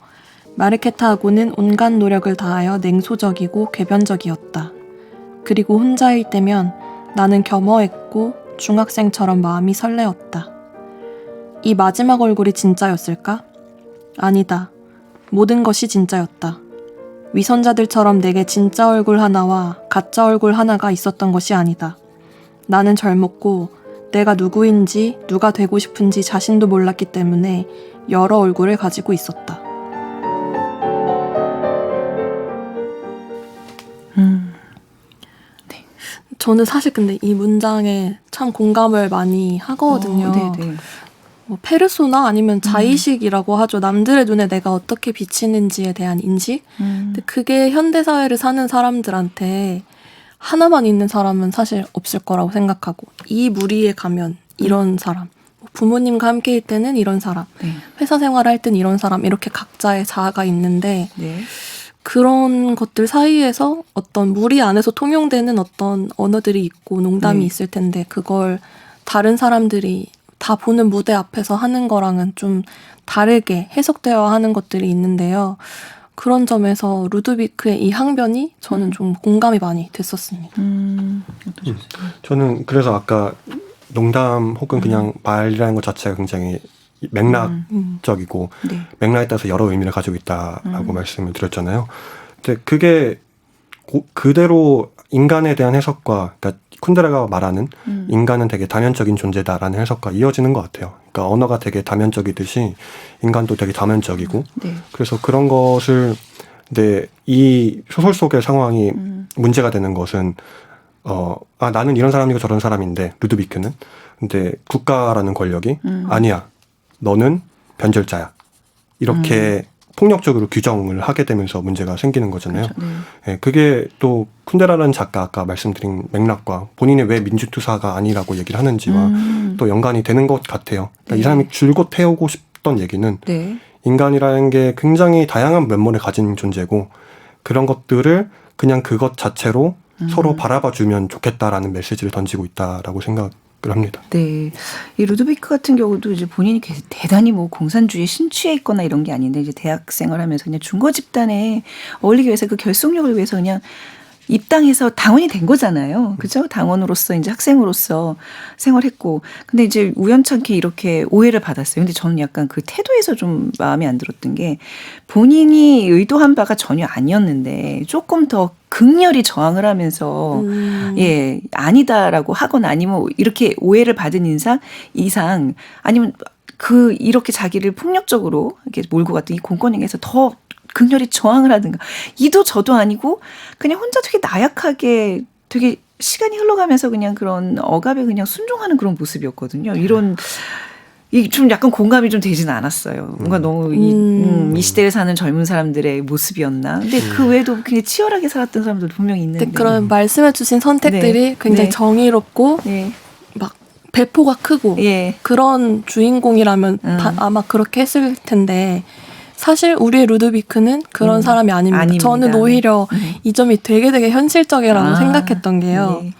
마르케타하고는 온갖 노력을 다하여 냉소적이고 궤변적이었다. 그리고 혼자일 때면 나는 겸허했고 중학생처럼 마음이 설레었다. 이 마지막 얼굴이 진짜였을까? 아니다. 모든 것이 진짜였다. 위선자들처럼 내게 진짜 얼굴 하나와 가짜 얼굴 하나가 있었던 것이 아니다. 나는 젊었고 내가 누구인지 누가 되고 싶은지 자신도 몰랐기 때문에 여러 얼굴을 가지고 있었다. 저는 사실 근데 이 문장에 참 공감을 많이 하거든요. 네네. 뭐 페르소나 아니면 자의식이라고 하죠. 남들의 눈에 내가 어떻게 비치는지에 대한 인식. 근데 그게 현대사회를 사는 사람들한테 하나만 있는 사람은 사실 없을 거라고 생각하고, 이 무리에 가면 이런 사람, 부모님과 함께일 때는 이런 사람, 네. 회사 생활할 땐 이런 사람, 이렇게 각자의 자아가 있는데 네. 그런 것들 사이에서 어떤 무리 안에서 통용되는 어떤 언어들이 있고 농담이 네. 있을 텐데, 그걸 다른 사람들이 다 보는 무대 앞에서 하는 거랑은 좀 다르게 해석되어 하는 것들이 있는데요. 그런 점에서 루드비크의 이 항변이 저는 좀 공감이 많이 됐었습니다. 어떠셨어요? 저는 그래서 아까 농담 혹은 그냥 말이라는 것 자체가 굉장히 맥락적이고 네. 맥락에 따라서 여러 의미를 가지고 있다라고 말씀을 드렸잖아요. 근데 그게 그대로 인간에 대한 해석과, 그러니까 쿤데라가 말하는 인간은 되게 다면적인 존재다라는 해석과 이어지는 것 같아요. 그러니까 언어가 되게 다면적이듯이 인간도 되게 다면적이고, 네. 그래서 그런 것을, 근데 이 소설 속의 상황이 문제가 되는 것은 나는 이런 사람이고 저런 사람인데, 루드비크는, 근데 국가라는 권력이 아니야, 너는 변절자야, 이렇게 폭력적으로 규정을 하게 되면서 문제가 생기는 거잖아요. 그렇죠. 네. 예, 그게 또 쿤데라라는 작가 아까 말씀드린 맥락과 본인이 왜 민주투사가 아니라고 얘기를 하는지와 또 연관이 되는 것 같아요. 그러니까 네. 이 사람이 줄곧 해오고 싶던 얘기는 네. 인간이라는 게 굉장히 다양한 면모를 가진 존재고, 그런 것들을 그냥 그것 자체로 서로 바라봐주면 좋겠다라는 메시지를 던지고 있다라고 생각을 합니다. 네. 이 루드비크 같은 경우도 이제 본인이 대단히 뭐 공산주의에 심취해 있거나 이런 게 아닌데, 이제 대학생을 하면서 그냥 중거 집단에 어울리기 위해서 그 결속력을 위해서 그냥 입당해서 당원이 된 거잖아요. 그죠? 당원으로서 이제 학생으로서 생활했고. 근데 이제 우연찮게 이렇게 오해를 받았어요. 근데 저는 약간 그 태도에서 좀 마음에 안 들었던 게, 본인이 의도한 바가 전혀 아니었는데 조금 더 극렬히 저항을 하면서 예, 아니다라고 하거나 아니면 이렇게 오해를 받은 이상 아니면 이렇게 자기를 폭력적으로 이렇게 몰고 갔던 이 공권력에서 더 극렬히 저항을 하든가, 이도 저도 아니고 그냥 혼자 되게 나약하게 되게 시간이 흘러가면서 그냥 그런 억압에 그냥 순종하는 그런 모습이었거든요. 이런 좀 약간 공감이 좀 되진 않았어요. 뭔가 너무 이 시대에 사는 젊은 사람들의 모습이었나. 근데 그 외에도 그냥 치열하게 살았던 사람들도 분명히 있는데. 그런 말씀해주신 선택들이 네. 굉장히 네. 정의롭고 네. 막 배포가 크고 예. 그런 주인공이라면 아마 그렇게 했을 텐데, 사실 우리의 루드비크는 그런 사람이 아닙니다. 저는 오히려 이 점이 되게 현실적이라고 생각했던 게요. 네.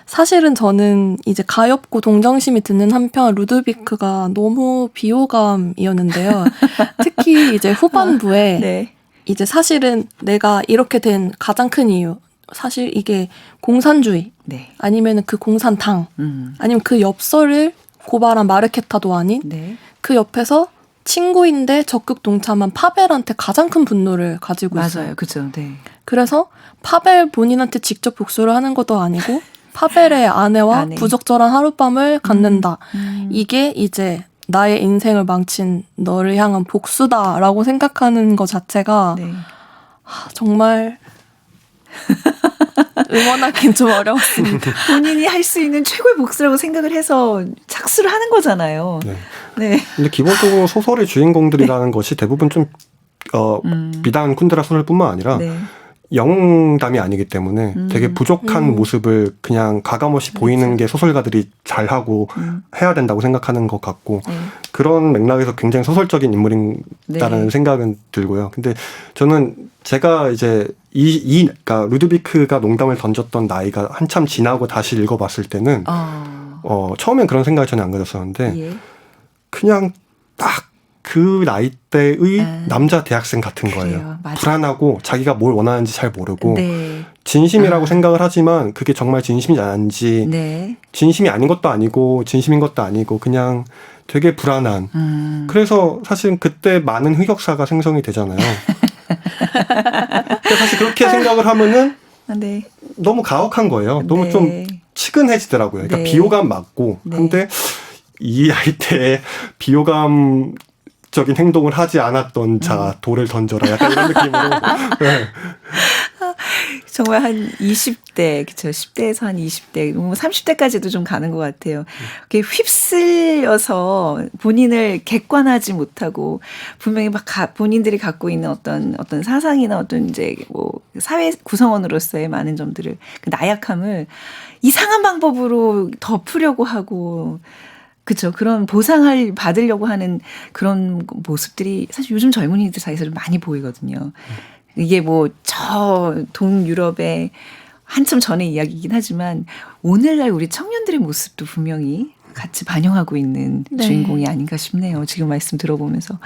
사실은 저는 이제 가엾고 동정심이 드는 한편 루드비크가 너무 비호감이었는데요. 특히 이제 후반부에 네. 이제 사실은 내가 이렇게 된 가장 큰 이유, 사실 이게 공산주의 네. 아니면 그 공산당 아니면 그 엽서를 고발한 마르케타도 아닌 네. 그 옆에서 친구인데 적극 동참한 파벨한테 가장 큰 분노를 가지고 있어요. 맞아요. 그죠. 네. 그래서 파벨 본인한테 직접 복수를 하는 것도 아니고 파벨의 아내와 아내. 부적절한 하룻밤을 갖는다. 이게 이제 나의 인생을 망친 너를 향한 복수다라고 생각하는 것 자체가 네. 정말 응원하기는 좀 어려웠습니다. 본인이 할 수 있는 최고의 복수라고 생각을 해서 착수를 하는 거잖아요. 네. 네. 근데 기본적으로 소설의 주인공들이라는 것이 대부분 좀 비단 쿤데라 소설뿐만 아니라 네. 영담이 아니기 때문에 되게 부족한 모습을 그냥 가감없이 보이는 게 소설가들이 잘하고 해야 된다고 생각하는 것 같고, 네. 그런 맥락에서 굉장히 소설적인 인물이다라는 네. 생각은 들고요. 근데 저는 제가 이제 그러니까 루드비크가 농담을 던졌던 나이가 한참 지나고 다시 읽어봤을 때는 처음엔 그런 생각이 전혀 안 가졌었는데 예. 그냥 딱 그 나이대의 남자 대학생 같은 그래요. 거예요. 맞아요. 불안하고 자기가 뭘 원하는지 잘 모르고 네. 진심이라고 생각을 하지만 그게 정말 진심이 아닌지, 네. 진심이 아닌 것도 아니고 진심인 것도 아니고 그냥 되게 불안한. 그래서 사실 그때 많은 흑역사가 생성이 되잖아요. 근데 사실 그렇게 생각을 하면은 네. 너무 가혹한 거예요. 너무 네. 좀 치근해지더라고요. 그러니까 네. 비호감 맞고. 네. 근데 이 아이 때 비호감적인 행동을 하지 않았던 자 돌을 던져라, 약간 이런 느낌으로. 네. 정말 한 20대, 그쵸. 10대에서 한 20대, 30대까지도 좀 가는 것 같아요. 그게 휩쓸려서 본인을 객관하지 못하고 분명히 막 본인들이 갖고 있는 어떤 사상이나 어떤 이제 뭐 사회 구성원으로서의 많은 점들을 그 나약함을 이상한 방법으로 덮으려고 하고 그렇죠. 그런 보상을 받으려고 하는 그런 모습들이 사실 요즘 젊은이들 사이에서 좀 많이 보이거든요. 이게 뭐 저 동유럽의 한참 전의 이야기이긴 하지만 오늘날 우리 청년들의 모습도 분명히 같이 반영하고 있는 네. 주인공이 아닌가 싶네요. 지금 말씀 들어보면서.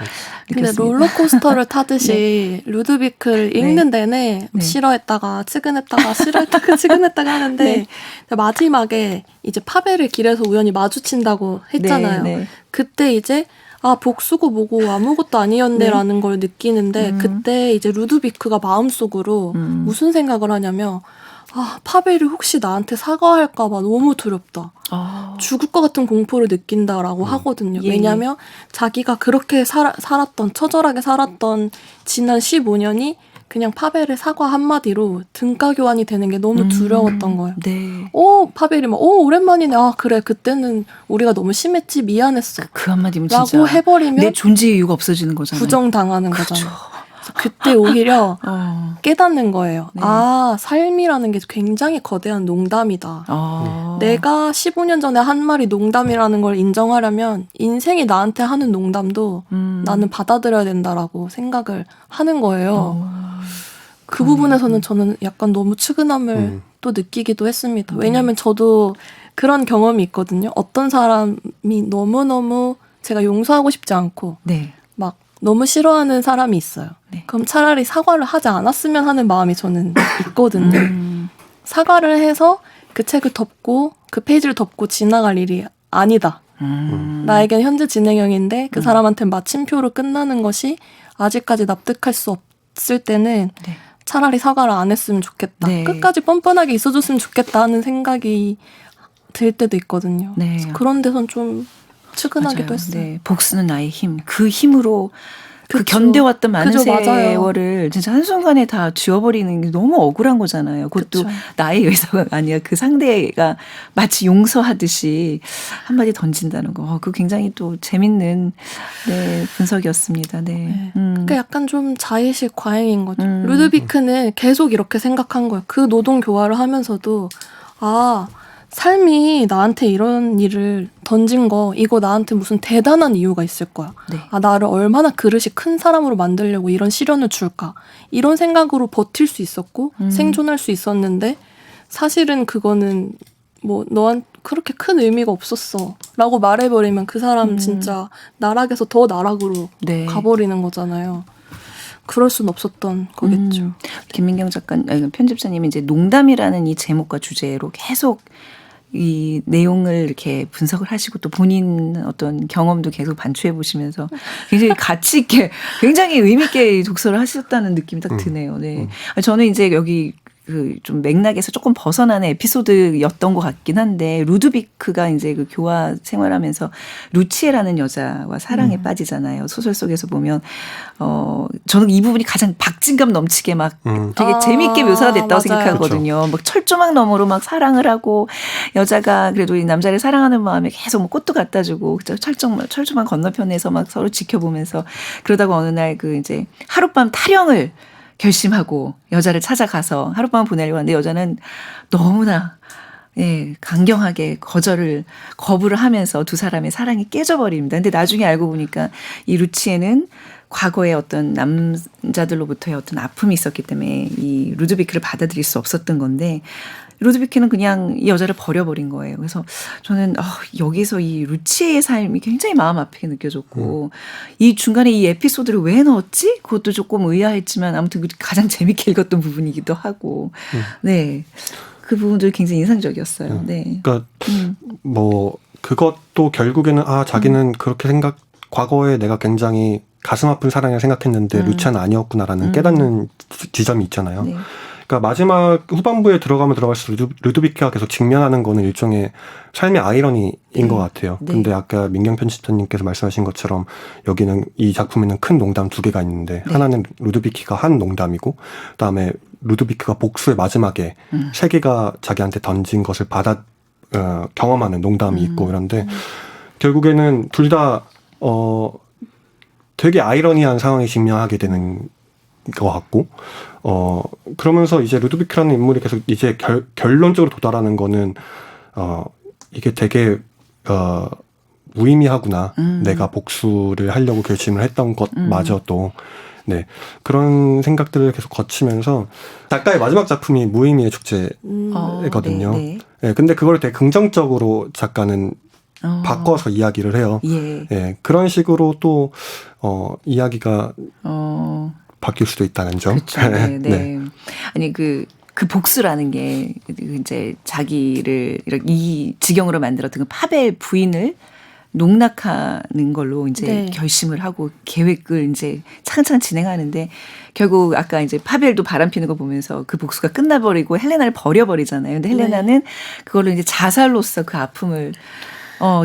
근데 롤러코스터를 타듯이 루드비크를 네. 읽는 내내 네. 싫어했다가 측은했다가 싫어했다가 측은했다가 하는데 네. 마지막에 이제 파벨을 길에서 우연히 마주친다고 했잖아요. 네, 네. 그때 이제 복수고 뭐고 아무것도 아니었네라는 걸 느끼는데 그때 이제 루드비크가 마음속으로 무슨 생각을 하냐면 파벨이 혹시 나한테 사과할까 봐 너무 두렵다. 죽을 것 같은 공포를 느낀다라고 하거든요. 예. 왜냐하면 자기가 그렇게 살았던 처절하게 살았던 지난 15년이 그냥 파벨의 사과 한마디로 등가 교환이 되는 게 너무 두려웠던 거예요. 네. 파벨이 막 오랜만이네. 그래 그때는 우리가 너무 심했지 미안했어. 그 한마디면 진짜 라고 해버리면 내 존재의 이유가 없어지는 거잖아요. 부정당하는 그렇죠. 거잖아요. 그래서 그때 오히려 깨닫는 거예요. 네. 삶이라는 게 굉장히 거대한 농담이다. 내가 15년 전에 한 말이 농담이라는 걸 인정하려면 인생이 나한테 하는 농담도 나는 받아들여야 된다라고 생각을 하는 거예요. 그 부분에서는 저는 약간 너무 측은함을 또 느끼기도 했습니다. 왜냐하면 저도 그런 경험이 있거든요. 어떤 사람이 너무너무 제가 용서하고 싶지 않고 네. 막 너무 싫어하는 사람이 있어요. 네. 그럼 차라리 사과를 하지 않았으면 하는 마음이 저는 있거든요. 사과를 해서 그 책을 덮고 그 페이지를 덮고 지나갈 일이 아니다. 나에겐 현재 진행형인데 그 사람한테 마침표로 끝나는 것이 아직까지 납득할 수 없을 때는 네. 차라리 사과를 안 했으면 좋겠다. 네. 끝까지 뻔뻔하게 있어줬으면 좋겠다 하는 생각이 들 때도 있거든요. 네. 그래서 그런 데선 좀 측은하기도 맞아요. 했어요. 네. 복수는 나의 힘. 그 힘으로 그 그쵸. 견뎌왔던 많은 그죠, 맞아요. 세월을 진짜 한순간에 다 지워버리는 게 너무 억울한 거잖아요. 그것도 그쵸. 나의 의사가 아니라 그 상대가 마치 용서하듯이 한마디 던진다는 거. 그거 굉장히 또 재밌는 분석이었습니다. 네. 네. 그러니까 약간 좀 자의식 과잉인 거죠. 음. 루드비크는 계속 이렇게 생각한 거예요. 그 노동 교화를 하면서도 삶이 나한테 이런 일을 던진 거 이거 나한테 무슨 대단한 이유가 있을 거야. 네. 나를 얼마나 그릇이 큰 사람으로 만들려고 이런 시련을 줄까. 이런 생각으로 버틸 수 있었고 생존할 수 있었는데 사실은 그거는 뭐 너한테 그렇게 큰 의미가 없었어 라고 말해버리면 그 사람 진짜 나락에서 더 나락으로 네. 가버리는 거잖아요. 그럴 순 없었던 거겠죠. 김민경 편집자님이 이제 농담이라는 이 제목과 주제로 계속 이 내용을 이렇게 분석을 하시고 또 본인 어떤 경험도 계속 반추해 보시면서 굉장히 가치 있게 굉장히 의미 있게 독서를 하셨다는 느낌이 딱 드네요. 네. 저는 이제 여기 그 좀 맥락에서 조금 벗어나는 에피소드였던 것 같긴 한데 루드비크가 이제 그 교화 생활하면서 루치에라는 여자와 사랑에 빠지잖아요. 소설 속에서 보면 저는 이 부분이 가장 박진감 넘치게 막 되게 재미있게 묘사가 됐다고 맞아요. 생각하거든요. 그렇죠. 막 철조망 너머로 막 사랑을 하고 여자가 그래도 이 남자를 사랑하는 마음에 계속 뭐 꽃도 갖다 주고 철조망 건너편에서 막 서로 지켜보면서 그러다가 어느 날 그 이제 하룻밤 타령을 결심하고 여자를 찾아가서 하룻밤 보내려고 하는데 여자는 너무나 강경하게 거부를 하면서 두 사람의 사랑이 깨져버립니다. 근데 나중에 알고 보니까 이 루치에는 과거에 어떤 남자들로부터의 어떤 아픔이 있었기 때문에 이 루드비크를 받아들일 수 없었던 건데 루드비크는 그냥 이 여자를 버려버린 거예요. 그래서 저는 여기서 이 루치의 삶이 굉장히 마음 아프게 느껴졌고 이 중간에 이 에피소드를 왜 넣었지? 그것도 조금 의아했지만 아무튼 가장 재밌게 읽었던 부분이기도 하고 네. 그 부분도 굉장히 인상적이었어요. 네. 그러니까 뭐 그것도 결국에는 자기는 그렇게 과거에 내가 굉장히 가슴 아픈 사랑을 생각했는데 루치아는 아니었구나라는 깨닫는 지점이 있잖아요. 네. 그러니까 마지막 후반부에 들어가면 들어갈수록 루도비키가 계속 직면하는 거는 일종의 삶의 아이러니인 것 같아요. 네. 근데 아까 민경 편집자님께서 말씀하신 것처럼 여기는 이 작품에는 큰 농담 두 개가 있는데 네. 하나는 루도비키가 한 농담이고 그다음에 루도비키가 복수의 마지막에 세계가 자기한테 던진 것을 경험하는 농담이 있고 이런데 결국에는 둘 다 되게 아이러니한 상황에 직면하게 되는 것 같고 그러면서 이제 루도비키라는 인물이 계속 이제 결론적으로 도달하는 거는 이게 되게 무의미하구나. 내가 복수를 하려고 결심을 했던 것마저도 네 그런 생각들을 계속 거치면서 작가의 마지막 작품이 무의미의 축제거든요. 네. 네, 근데 그걸 되게 긍정적으로 작가는 바꿔서 이야기를 해요. 예. 네, 그런 식으로 또 이야기가 바뀔 수도 있다는 점. 그렇죠. 네, 네. 아니 그 복수라는 게 이제 자기를 이렇게 이 지경으로 만들었던 그 파벨 부인을 농락하는 걸로 이제 네. 결심을 하고 계획을 이제 차근차근 진행하는데 결국 아까 이제 파벨도 바람 피는 거 보면서 그 복수가 끝나버리고 헬레나를 버려버리잖아요. 근데 헬레나는 그걸로 이제 자살로서 그 아픔을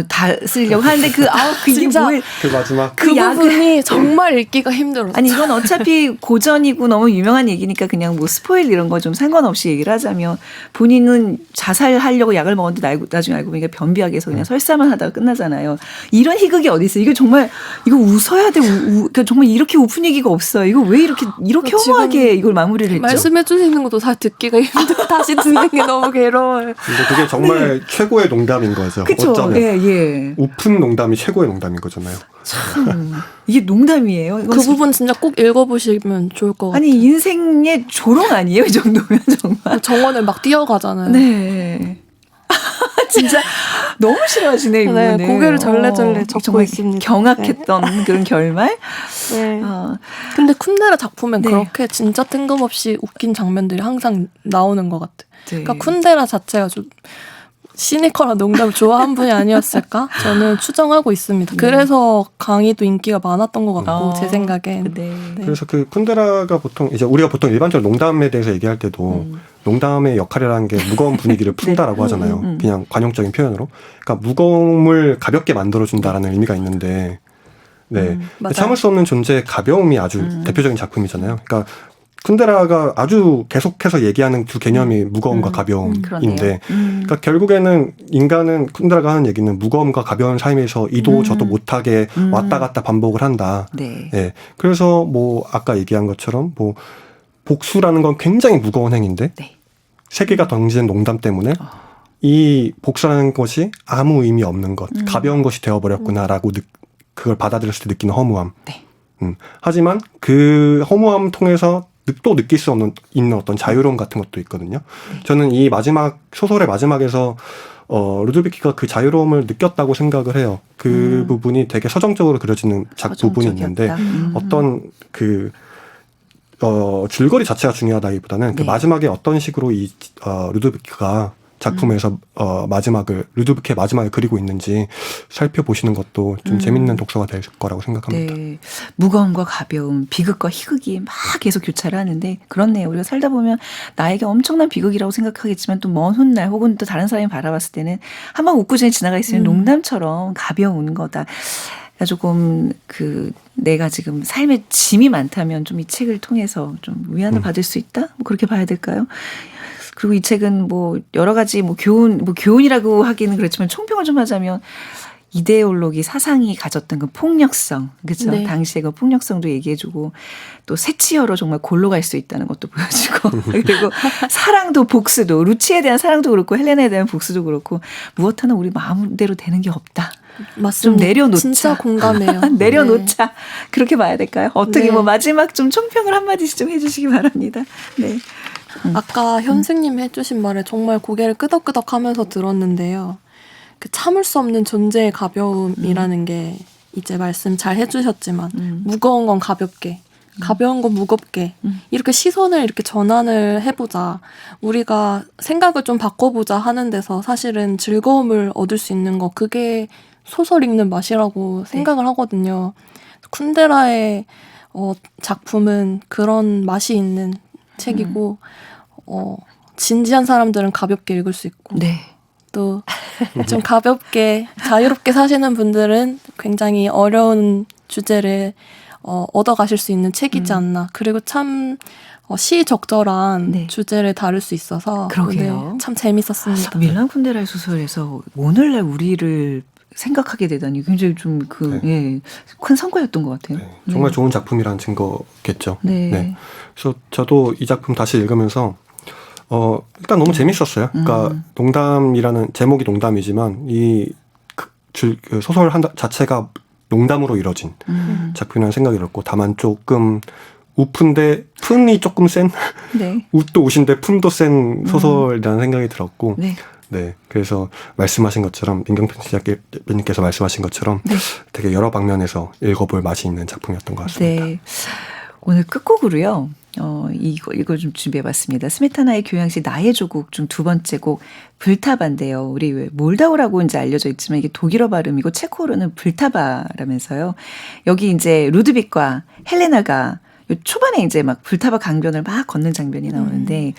다스리려고 하는데 그게 진짜 뭘 그 마지막 그 부분이 정말 읽기가 힘들었어요. 아니 이건 어차피 고전이고 너무 유명한 얘기니까 그냥 뭐 스포일 이런 거 좀 상관없이 얘기를 하자면 본인은 자살하려고 약을 먹었는데 나중에 알고 보니까 변비약에 해서 그냥 설사만 하다가 끝나잖아요. 이런 희극이 어디 있어요? 이거 정말 이거 웃어야 돼. 그러니까 정말 이렇게 우픈 얘기가 없어요. 이거 왜 이렇게 험하게 이걸 마무리를 했죠? 말씀해 주시는 것도 다 듣기가 힘들어. 다시 듣는 게 너무 괴로워요. 근데 그게 정말 최고의 농담인 거죠. 그쵸? 어쩌면 예. 우픈 농담이 최고의 농담인 거잖아요. 참 이게 농담이에요. 이건 그 부분 진짜 꼭 읽어보시면 좋을 것 같아요. 아니 인생의 조롱 아니에요? 이 정도면 정말. 정원을 막 뛰어가잖아요. 네. 진짜 너무 싫어하시네 네, 이분은. 고개를 절레절레 젓고 정말 있습니다. 경악했던 그런 결말. 네. 어, 근데 쿤데라 작품엔 네. 그렇게 진짜 뜬금없이 웃긴 장면들이 항상 나오는 것 같아요. 네. 그러니까 쿤데라 자체가 좀 시니컬한 농담을 좋아한 분이 아니었을까? 저는 추정하고 있습니다. 그래서 강의도 인기가 많았던 것 같고 제 생각엔. 네. 그래서 그 쿤데라가 보통 이제 우리가 보통 일반적으로 농담에 대해서 얘기할 때도 농담의 역할이라는 게 무거운 분위기를 푼다라고 하잖아요. 그냥 관용적인 표현으로. 그러니까 무거움을 가볍게 만들어준다라는 의미가 있는데 네. 맞아요. 참을 수 없는 존재의 가벼움이 아주 대표적인 작품이잖아요. 그러니까 쿤데라가 아주 계속해서 얘기하는 두 개념이 무거움과 가벼움인데 그러니까 결국에는 인간은 쿤데라가 하는 얘기는 무거움과 가벼운 삶에서 이도 저도 못하게 왔다 갔다 반복을 한다. 네. 예. 그래서 뭐 아까 얘기한 것처럼 뭐 복수라는 건 굉장히 무거운 행위인데 네. 세계가 던지는 농담 때문에 이 복수라는 것이 아무 의미 없는 것, 가벼운 것이 되어버렸구나라고 그걸 받아들였을 때 느끼는 허무함. 네. 하지만 그 허무함 통해서 또 느낄 수 있는 어떤 자유로움 같은 것도 있거든요. 저는 이 마지막 소설의 마지막에서 루도비키가 그 자유로움을 느꼈다고 생각을 해요. 그 부분이 되게 서정적으로 그려지는 부분이 있는데 어떤 줄거리 자체가 중요하다기보다는 그 마지막에 어떤 식으로 이 루도비키가 작품에서 루도비키의 마지막을 그리고 있는지 살펴보시는 것도 좀 재밌는 독서가 될 거라고 생각합니다. 네. 무거움과 가벼움, 비극과 희극이 막 계속 교차를 하는데 그렇네요. 우리가 살다 보면 나에게 엄청난 비극이라고 생각하겠지만 또 먼 훗날 혹은 또 다른 사람이 바라봤을 때는 한번 웃고 전에 지나가 있으면 농담처럼 가벼운 거다. 그러니까 조금 내가 지금 삶에 짐이 많다면 좀 이 책을 통해서 좀 위안을 받을 수 있다? 뭐 그렇게 봐야 될까요? 그리고 이 책은 뭐 여러 가지 교훈이라고 하기는 그렇지만 총평을 좀 하자면 이데올로기 사상이 가졌던 그 폭력성, 그렇죠? 네. 당시의 그 폭력성도 얘기해주고 또 새치어로 정말 골로 갈 수 있다는 것도 보여주고 그리고 사랑도 복수도 루치에 대한 사랑도 그렇고 헬레나에 대한 복수도 그렇고 무엇 하나 우리 마음대로 되는 게 없다. 맞습니다. 좀 내려놓자. 진짜 공감해요. 내려놓자. 네. 그렇게 봐야 될까요? 어떻게 네. 뭐 마지막 좀 총평을 한마디씩 좀 해주시기 바랍니다. 네. 아까 현승님 해주신 말에 정말 고개를 끄덕끄덕하면서 들었는데요. 그 참을 수 없는 존재의 가벼움이라는 게 이제 말씀 잘 해주셨지만 무거운 건 가볍게, 가벼운 건 무겁게 이렇게 시선을 이렇게 전환을 해보자. 우리가 생각을 좀 바꿔보자 하는 데서 사실은 즐거움을 얻을 수 있는 거 그게 소설 읽는 맛이라고 생각을 하거든요. 쿤데라의 작품은 그런 맛이 있는 책이고 진지한 사람들은 가볍게 읽을 수 있고 네. 또 좀 가볍게 자유롭게 사시는 분들은 굉장히 어려운 주제를 얻어가실 수 있는 책이지 않나. 그리고 참 시적절한 네. 주제를 다룰 수 있어서 그러게요. 네, 참 재밌었습니다. 밀란 쿤데라의 소설에서 오늘날 우리를 생각하게 되다니 굉장히 좀 큰 성과였던 것 같아요. 네, 정말 좋은 작품이라는 증거겠죠. 네. 네. 그래서 저도 이 작품 다시 읽으면서 일단 너무 재밌었어요. 그러니까 농담이라는 제목이 농담이지만 그 소설 자체가 농담으로 이뤄진 작품이라는 생각이 들었고, 다만 조금 우프인데 푼이 조금 센 네. 웃도 웃인데 푼도 센 소설이라는 생각이 들었고, 네. 네, 그래서 말씀하신 것처럼 민경필 작가님께서 말씀하신 것처럼 네. 되게 여러 방면에서 읽어볼 맛이 있는 작품이었던 것 같습니다. 네. 오늘 끝곡으로요. 이거 좀 준비해봤습니다. 스메타나의 교향시 나의 조국 중 두 번째 곡 불타바인데요. 우리 왜 몰다오라고 이제 알려져 있지만 이게 독일어 발음이고 체코어로는 불타바라면서요. 여기 이제 루드빅과 헬레나가 초반에 이제 막 불타바 강변을 막 걷는 장면이 나오는데,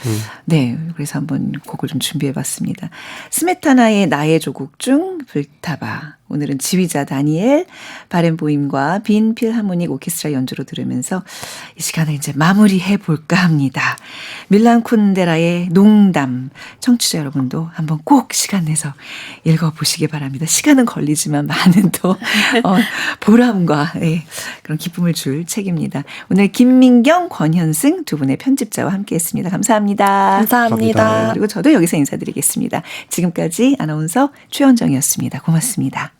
네, 그래서 한번 곡을 좀 준비해봤습니다. 스메타나의 나의 조국 중 불타바. 오늘은 지휘자 다니엘 바렌보임과 빈 필하모닉 오케스트라 연주로 들으면서 이 시간을 이제 마무리해 볼까 합니다. 밀란 쿤데라의 농담. 청취자 여러분도 한번 꼭 시간 내서 읽어보시기 바랍니다. 시간은 걸리지만 많은 또 보람과 그런 기쁨을 줄 책입니다. 오늘 김민경, 권현승 두 분의 편집자와 함께했습니다. 감사합니다. 감사합니다. 그리고 저도 여기서 인사드리겠습니다. 지금까지 아나운서 최현정이었습니다. 고맙습니다.